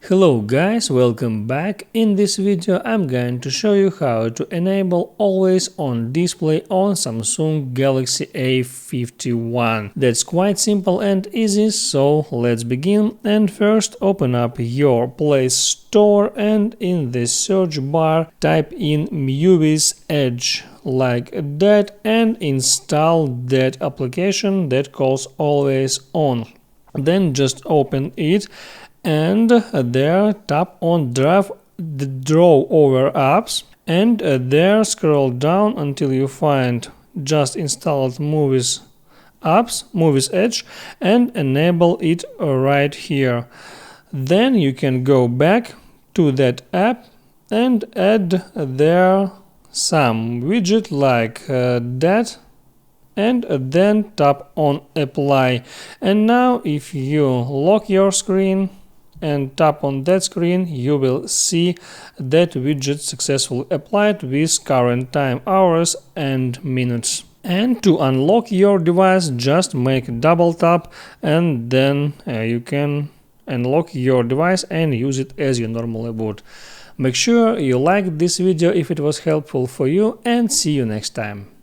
Hello guys, welcome back. In this video I'm going to show you how to enable always on display on Samsung Galaxy A51. That's quite simple and easy, so let's begin. And first open up your Play Store and in the search bar type in Movies Edge like that and install that application that calls always on. Then just open it and there tap on draw over apps and there scroll down until you find just installed Movies Edge and enable it right here. Then you can go back to that app and add there some widget like that and then tap on apply. And now if you lock your screen and tap on that screen, you will see that widget successfully applied with current time, hours and minutes. And to unlock your device, just make a double tap and then you can unlock your device and use it as you normally would. Make sure you like this video if it was helpful for you, and see you next time.